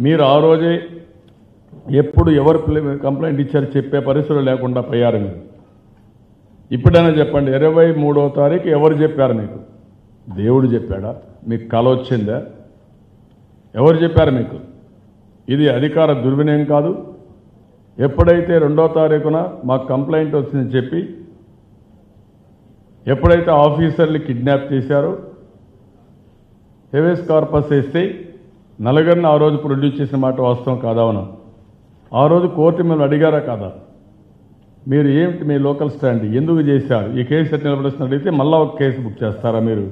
మీరు ఆ రోజే ఎప్పుడు ఎవరు కంప్లైంట్ ఇచ్చారు చెప్పే పరిస్థితులు లేకుండా పోయారు మీరు. ఇప్పుడైనా చెప్పండి, 23వ తారీఖు ఎవరు చెప్పారు మీకు? దేవుడు చెప్పాడా? మీకు కల వచ్చిందా? ఎవరు చెప్పారు మీకు? ఇది అధికార దుర్వినియోగం కాదు. ఎప్పుడైతే 2వ తారీఖున మాకు కంప్లైంట్ వచ్చిందని చెప్పి ఎప్పుడైతే ఆఫీసర్లు కిడ్నాప్ చేశారో, హెవెస్ కార్పస్ వేస్తే నలుగురిని ఆ రోజు ప్రొడ్యూస్ చేసిన మాట వాస్తవం కాదా? అవునా? ఆ రోజు కోర్టు మిమ్మల్ని అడిగారా కాదా? మీరు ఏమిటి మీ లోకల్ స్టాండ్ ఎందుకు చేశారు, ఈ కేసు ఎట్లా నిలబడుతున్న అడిగితే మళ్ళా ఒక కేసు బుక్ చేస్తారా మీరు?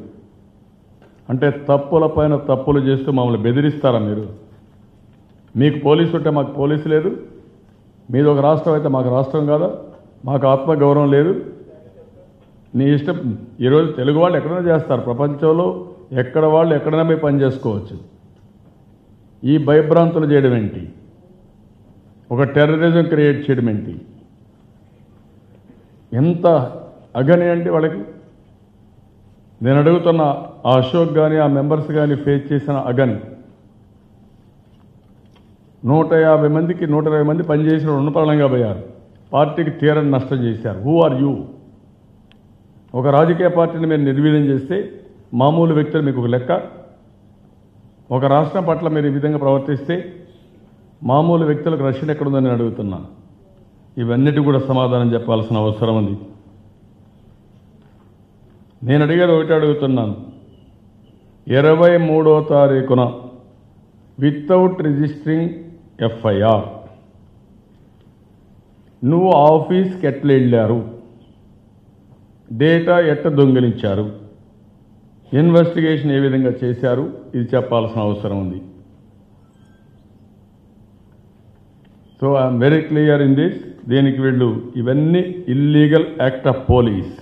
అంటే తప్పుల పైన తప్పులు చేస్తూ మమ్మల్ని బెదిరిస్తారా మీరు? మీకు పోలీసు ఉంటే మాకు పోలీసు లేదు, మీది ఒక రాష్ట్రం అయితే మాకు రాష్ట్రం కాదా? మాకు ఆత్మగౌరవం లేదు? నీ ఇష్టం. ఈరోజు తెలుగు వాళ్ళు ఎక్కడైనా చేస్తారు, ప్రపంచంలో ఎక్కడ వాళ్ళు ఎక్కడైనా పోయి పని చేసుకోవచ్చు. ఈ భయభ్రాంతులు చేయడం ఏంటి? ఒక టెర్రరిజం క్రియేట్ చేయడం ఏంటి? ఎంత అగని అంటే వాళ్ళకి. నేను అడుగుతున్న ఆ అశోక్ కానీ ఆ మెంబర్స్ కానీ ఫేస్ చేసిన అగని 150 మందికి 120 మంది పనిచేసిన రుణపరంగా పోయారు, పార్టీకి తీరని నష్టం చేశారు. Who are you? ఒక రాజకీయ పార్టీని మీరు నిర్వీర్యం చేస్తే మామూలు వ్యక్తులు మీకు ఒక లెక్క. ఒక రాష్ట్రం పట్ల మీరు ఈ విధంగా ప్రవర్తిస్తే మామూలు వ్యక్తులకు రక్షణ ఎక్కడుందని నేను అడుగుతున్నా. ఇవన్నిటి కూడా సమాధానం చెప్పాల్సిన అవసరం ఉంది. నేను అడిగేది ఒకటి అడుగుతున్నాను, 23వ తారీఖున వితౌట్ రిజిస్టరింగ్ ఎఫ్ఐఆర్ నువ్వు ఆఫీస్కి ఎట్లా వెళ్ళారు, డేటా ఎట్లా దొంగిలించారు, ఇన్వెస్టిగేషన్ ఏ విధంగా చేశారు, ఇది చెప్పాల్సిన అవసరం ఉంది. So I'm very clear in this. దీనికి వీళ్ళు ఇవన్నీ ఇల్లీగల్ యాక్ట్ ఆఫ్ పోలీస్.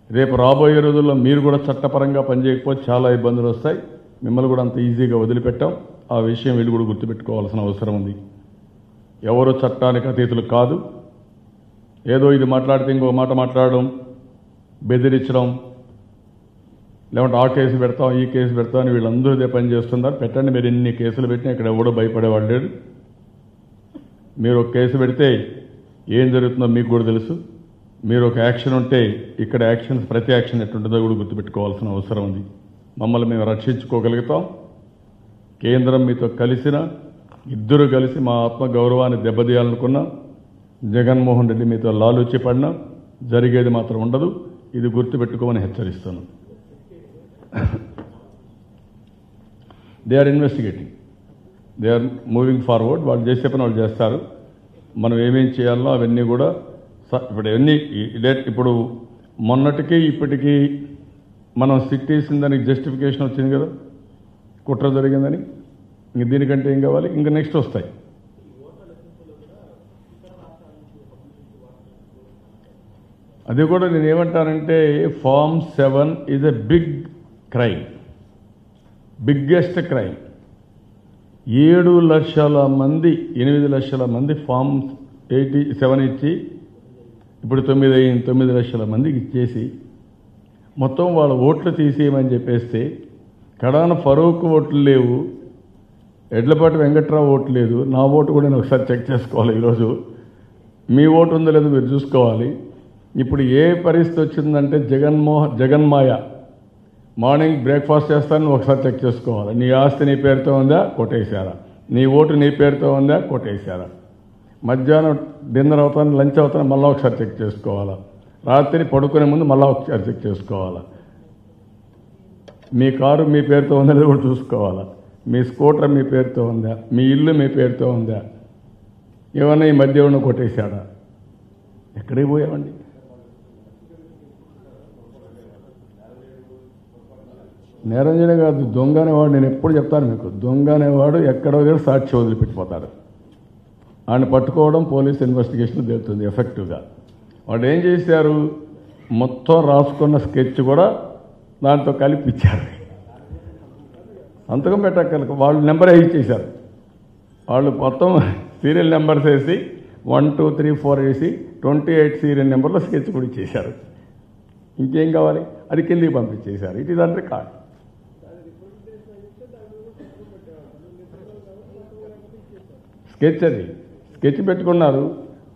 రేపు రాబోయే రోజుల్లో మీరు కూడా చట్టపరంగా పనిచేయకపోతే చాలా ఇబ్బందులు వస్తాయి. మిమ్మల్ని కూడా అంత ఈజీగా వదిలిపెట్టాం. ఆ విషయం వీళ్ళు కూడా గుర్తుపెట్టుకోవాల్సిన అవసరం ఉంది. ఎవరు చట్టానికి అతీతులు కాదు. ఏదో ఇది మాట్లాడితే ఇంకో మాట మాట్లాడడం, బెదిరించడం, లేకుంటే ఆ కేసు పెడతాం ఈ కేసు పెడతాం అని వీళ్ళందరూ ఇదే పని చేస్తున్నారు. పెట్టండి, మీరు ఎన్ని కేసులు పెట్టినా ఇక్కడ ఎవడో భయపడేవాడు లేడు. మీరు ఒక కేసు పెడితే ఏం జరుగుతుందో మీకు కూడా తెలుసు. మీరు ఒక యాక్షన్ ఉంటే ఇక్కడ యాక్షన్స్ ప్రతి యాక్షన్ ఎట్టుంటుందో కూడా గుర్తుపెట్టుకోవాల్సిన అవసరం ఉంది. మమ్మల్ని మేము రక్షించుకోగలుగుతాం. కేంద్రం మీతో కలిసిన ఇద్దరు కలిసి మా ఆత్మగౌరవాన్ని దెబ్బతీయాలనుకున్నా, జగన్మోహన్ రెడ్డి మీతో లాలూచి పడినా జరిగేది మాత్రం ఉండదు. ఇది గుర్తుపెట్టుకోమని హెచ్చరిస్తాను. They are investigating, they are moving forward. వాళ్ళు చేసే పని వాళ్ళు చేస్తారు. మనం ఏమేం చేయాలో అవన్నీ కూడా ఇప్పుడు ఎన్ని ఇప్పుడు మొన్నటికి ఇప్పటికీ మనం సిట్టేసిన దానికి జస్టిఫికేషన్ వచ్చింది కదా, కుట్ర జరిగిందని. ఇంక దీనికంటే ఏం కావాలి? ఇంకా నెక్స్ట్ వస్తాయి. అది కూడా నేను ఏమంటానంటే form 7 is a big crime, biggest crime. 7 లక్షల మంది 8 లక్షల మంది ఫామ్ 87 ఇచ్చి ఇప్పుడు 9 లక్షల మందికి ఇచ్చేసి మొత్తం వాళ్ళ ఓట్లు తీసేయమని చెప్పేస్తే కడాన ఫరూక్ ఓట్లు లేవు, ఎడ్లపాటి వెంకట్రావు ఓటు లేదు, నా ఓటు కూడా నేను ఒకసారి చెక్ చేసుకోవాలి. ఈరోజు మీ ఓటు ఉందో లేదో మీరు చూసుకోవాలి. ఇప్పుడు ఏ పరిస్థితి వచ్చిందంటే జగన్మాయ మార్నింగ్ బ్రేక్ఫాస్ట్ చేస్తాను ఒకసారి చెక్ చేసుకోవాలి. నీ ఆస్తి నీ పేరుతో ఉందా, కొట్టేశారా? నీ ఓటు నీ పేరుతో ఉందా, కొట్టేశారా? మధ్యాహ్నం డిన్నర్ అవుతాను, లంచ్ అవుతాను, మళ్ళీ ఒకసారి చెక్ చేసుకోవాలా? రాత్రి పడుకునే ముందు మళ్ళీ ఒకసారి చెక్ చేసుకోవాలా? మీ కారు మీ పేరుతో ఉందా లేదో కూడా చూసుకోవాలా? మీ స్కూటర్ మీ పేరుతో ఉందా? మీ ఇల్లు మీ పేరుతో ఉందా? ఏమన్నా ఈ మధ్య ఉన్న కొట్టేశాడా? ఎక్కడికి పోయామండి? నేరంజనే కాదు, దొంగ అనేవాడు. నేను ఎప్పుడు చెప్తాను మీకు, దొంగ అనేవాడు ఎక్కడో దగ్గర సాక్షి వదిలిపెట్టిపోతాడు. ఆయన పట్టుకోవడం పోలీస్ ఇన్వెస్టిగేషన్ తెలుస్తుంది ఎఫెక్టివ్గా. వాళ్ళు ఏం చేశారు, మొత్తం రాసుకున్న స్కెచ్ కూడా దాంతో కలిపిచ్చారు. సంతకం పెట్టక్కర్లేదు, వాళ్ళు నెంబర్ ఇచ్చేశారు. వాళ్ళు మొత్తం సీరియల్ నెంబర్స్ వేసి 1 2 3 4 వేసి 28 సీరియల్ నెంబర్లో స్కెచ్ కూడా ఇచ్చేశారు. ఇంకేం కావాలి? అది కిందికి పంపించేశారు. It is on record. Sketch అది స్కెచ్ పెట్టుకున్నారు,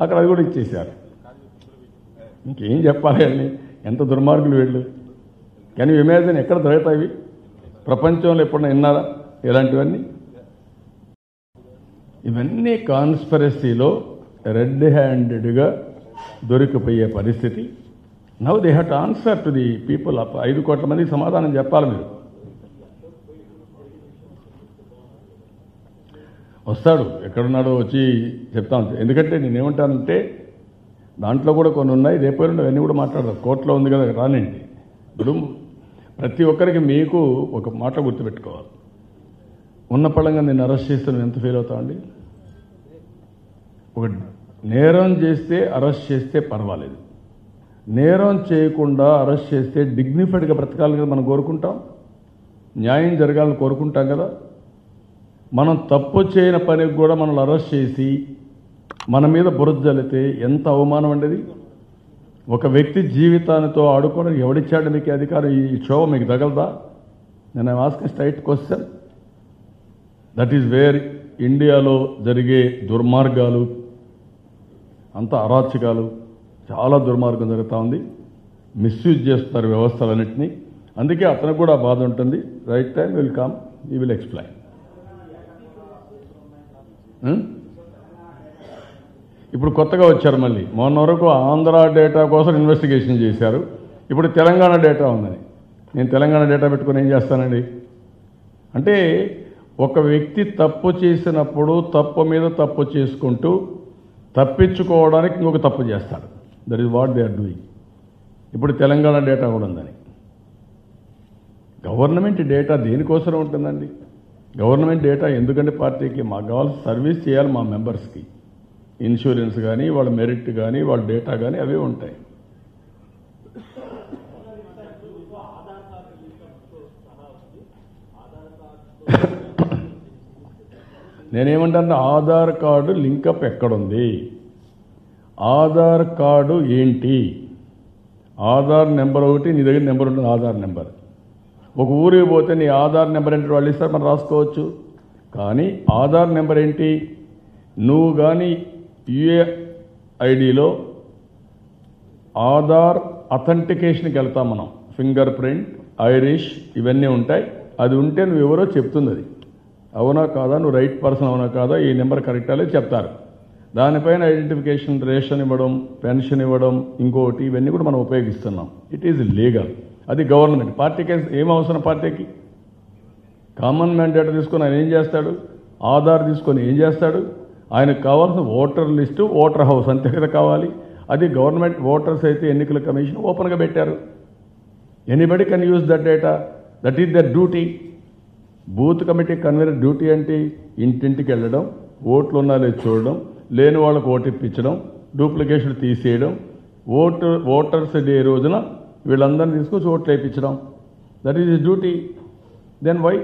అక్కడ అది కూడా ఇచ్చేశారు. ఇంకేం చెప్పాలి అండి, ఎంత దుర్మార్గులు వీళ్ళు. కానీ ఇమాజిన్ ఎక్కడ దొరుకుతాయి? ప్రపంచంలో ఎప్పుడైనా విన్నారా ఇలాంటివన్నీ? ఇవన్నీ కాన్స్పిరసీలో రెడ్ హ్యాండెడ్గా దొరికిపోయే పరిస్థితి. Now they have to answer to the people. 5 కోట్ల మందికి సమాధానం చెప్పాలి మీరు. వస్తాడు, ఎక్కడున్నాడో వచ్చి చెప్తాను. ఎందుకంటే నేనేమంటానంటే దాంట్లో కూడా కొన్ని ఉన్నాయి, రేపు అవన్నీ కూడా మాట్లాడదాం. కోర్టులో ఉంది కదా, రానండి. ఇప్పుడు ప్రతి ఒక్కరికి మీకు ఒక మాట గుర్తుపెట్టుకోవాలి. ఉన్న పళంగా నేను అరెస్ట్ చేస్తే నువ్వు ఎంత ఫీల్ అవుతావండి? ఒక నేరం చేస్తే అరెస్ట్ చేస్తే పర్వాలేదు, నేరం చేయకుండా అరెస్ట్ చేస్తే డిగ్నిఫైడ్గా బ్రతకాలని కదా మనం కోరుకుంటాం, న్యాయం జరగాలని కోరుకుంటాం కదా. మనం తప్పు చేయని పనికి కూడా మనల్ని అరెస్ట్ చేసి మన మీద బురద జల్లితే ఎంత అవమానం అండి అది. ఒక వ్యక్తి జీవితానితో ఆడుకోవడం ఎవడిచ్చాడు మీకు అధికారం? ఈ క్షోభ మీకు తగలదా? నేను asking straight question. That is where ఇండియాలో జరిగే దుర్మార్గాలు, అంత అరాచకాలు, చాలా దుర్మార్గం జరుగుతూ ఉంది. మిస్యూజ్ చేస్తున్నారు వ్యవస్థలన్నింటినీ. అందుకే అతనికి కూడా బాధ ఉంటుంది. రైట్ టైం విల్ కమ్, ఈ విల్ ఎక్స్ప్లెయిన్. ఇప్పుడు కొత్తగా వచ్చారు మళ్ళీ. మొన్న వరకు ఆంధ్ర డేటా కోసం ఇన్వెస్టిగేషన్ చేశారు, ఇప్పుడు తెలంగాణ డేటా ఉందని. నేను తెలంగాణ డేటా పెట్టుకుని ఏం చేస్తానండి? అంటే ఒక వ్యక్తి తప్పు చేసినప్పుడు తప్పు మీద తప్పు చేసుకుంటూ తప్పించుకోవడానికి ఇంకొక తప్పు చేస్తాడు. That is what they are doing. ఇప్పుడు తెలంగాణ డేటా కూడా ఉందని. గవర్నమెంట్ డేటా దేనికోసం ఉంటుందండి? గవర్నమెంట్ డేటా ఎందుకంటే పార్టీకి మాకు కావాల్సిన సర్వీస్ చేయాలి మా మెంబర్స్కి. ఇన్సూరెన్స్ కానీ, వాళ్ళ మెరిట్ కానీ, వాళ్ళ డేటా కానీ అవే ఉంటాయి. నేనేమంటాను, ఆధార్ కార్డు లింకప్ ఎక్కడుంది? ఆధార్ కార్డు ఏంటి? ఆధార్ నెంబర్ ఒకటి, నీ దగ్గర నెంబర్ ఉంటుంది, ఆధార్ నెంబర్. ఒక ఊరికి పోతే నీ ఆధార్ నెంబర్ ఏంటి వాళ్ళు ఇస్తారు, మనం రాసుకోవచ్చు. కానీ ఆధార్ నెంబర్ ఏంటి? నువ్వు కానీ యుఏఐడిలో ఆధార్ అథెంటికేషన్కి వెళ్తాం మనం. ఫింగర్ ప్రింట్, ఐరిష్ ఇవన్నీ ఉంటాయి. అది ఉంటే నువ్వు ఎవరో చెప్తుంది, అది అవునా కాదా, నువ్వు రైట్ పర్సన్ అవునా కాదా, ఈ నెంబర్ కరెక్టా లేదు చెప్తారు. దానిపైన ఐడెంటిఫికేషన్, రేషన్ ఇవ్వడం, పెన్షన్ ఇవ్వడం, ఇంకోటి, ఇవన్నీ కూడా మనం ఉపయోగిస్తున్నాం. It is legal. అది గవర్నమెంట్. పార్టీకి ఏం అవసరం? పార్టీకి కామన్ మ్యాన్ డేటా తీసుకొని ఆయన ఏం చేస్తాడు? ఆధార్ తీసుకొని ఏం చేస్తాడు? ఆయనకు కావాల్సిన ఓటర్ లిస్టు, ఓటర్ హౌస్ అంతే కదా కావాలి. అది గవర్నమెంట్ ఓటర్స్ అయితే ఎన్నికల కమిషన్ ఓపెన్గా పెట్టారు. Anybody can use that data. That is their duty. Booth committee convener duty అంటే ఇంటింటికి వెళ్ళడం, ఓట్లు ఉన్నా లేదు చూడడం, లేని వాళ్ళకు ఓటు ఇప్పించడం, డూప్లికేషన్ తీసేయడం, ఓటర్స్ డే రోజున వీళ్ళందరినీ తీసుకొచ్చి ఓట్లు వేయించడం. That is duty. Then why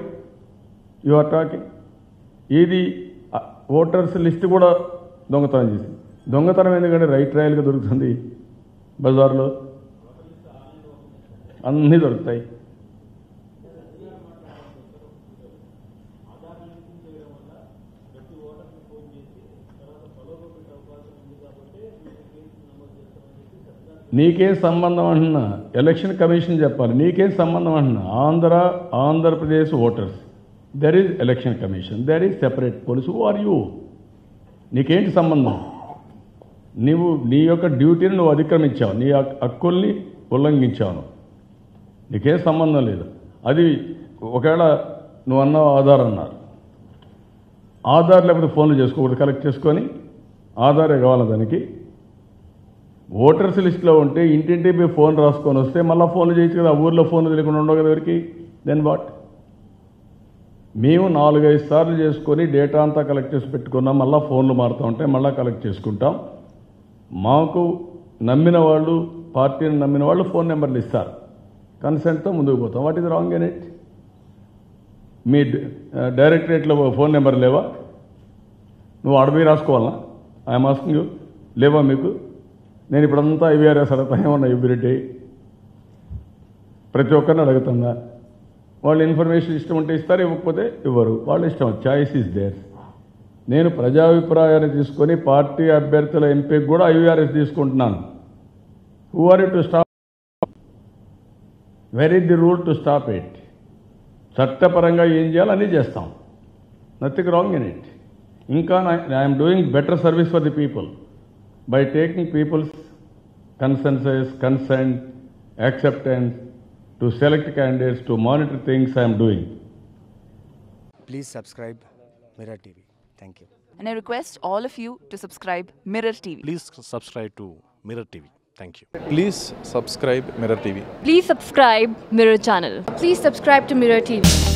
you are talking? ఇది ఓటర్స్ లిస్ట్ కూడా దొంగతనం చేసి. దొంగతనం ఎందుకంటే రైట్ రాయల్గా దొరుకుతుంది, బజార్లో అన్నీ దొరుకుతాయి. నీకేం సంబంధం అంటున్నా? ఎలక్షన్ కమిషన్ చెప్పాలి. నీకేం సంబంధం అంటున్నా? Andhra Pradesh voters, there is election commission, there is separate police. Who are you? నీకేంటి సంబంధం? నీవు నీ యొక్క డ్యూటీని నువ్వు అతిక్రమించావు, నీ హక్కుల్ని ఉల్లంఘించావు. నీకేం సంబంధం లేదు. అది ఒకవేళ నువ్వు అన్నావు ఆధార్ అన్నారు, ఆధార్ లేకపోతే ఫోన్లు చేసుకోకూడదు, కలెక్ట్ చేసుకొని ఆధారే కావాలి దానికి. ఓటర్స్ లిస్టులో ఉంటే ఇంటింటి పోయి ఫోన్ రాసుకొని వస్తే మళ్ళీ ఫోన్లు చేయొచ్చు కదా. ఊర్లో ఫోన్లు తెలియకుండా ఉండవు కదా ఎవరికి. Then what? మేము 4-5 సార్లు చేసుకొని డేటా అంతా కలెక్ట్ చేసి పెట్టుకున్నాం. మళ్ళీ ఫోన్లు మారుతూ ఉంటాయి, మళ్ళీ కలెక్ట్ చేసుకుంటాం. మాకు నమ్మిన వాళ్ళు, పార్టీని నమ్మిన వాళ్ళు ఫోన్ నెంబర్లు ఇస్తారు, కన్సెంట్తో ముందుకు పోతాం. What is wrong in it? మీ డైరెక్టరేట్లో ఫోన్ నెంబర్ లేవా? నువ్వు అడవి రాసుకోవాలనా? ఐఎమ్ ఆస్కింగ్ యూ, లేవా మీకు? నేను ఇప్పుడంతా ఐవీఆర్ఎస్ అడుగుతా ఏమన్నా ఎవ్రీడే, ప్రతి ఒక్కరిని అడుగుతున్నా. వాళ్ళు ఇన్ఫర్మేషన్ ఇష్టం ఉంటే ఇస్తారు, ఇవ్వకపోతే ఇవ్వరు. వాళ్ళ ఇష్టం. Choice is there. నేను ప్రజాభిప్రాయాన్ని తీసుకొని పార్టీ అభ్యర్థుల ఎంపీకి కూడా ఐవీఆర్ఎస్ తీసుకుంటున్నాను. Who are you to stop? Where is the rule to stop it? చట్టపరంగా ఏం చేయాలో అన్నీ చేస్తాం. Nothing wrong in it. ఇంకా I'm doing better service for the people by taking people's consensus, consent, acceptance, to select candidates, to monitor things I am doing. Please subscribe Mirror TV. Thank you. And I request all of you to subscribe Mirror TV. Please subscribe to Mirror TV. Thank you. Please subscribe Mirror TV. Please subscribe Mirror channel. Please subscribe to Mirror TV.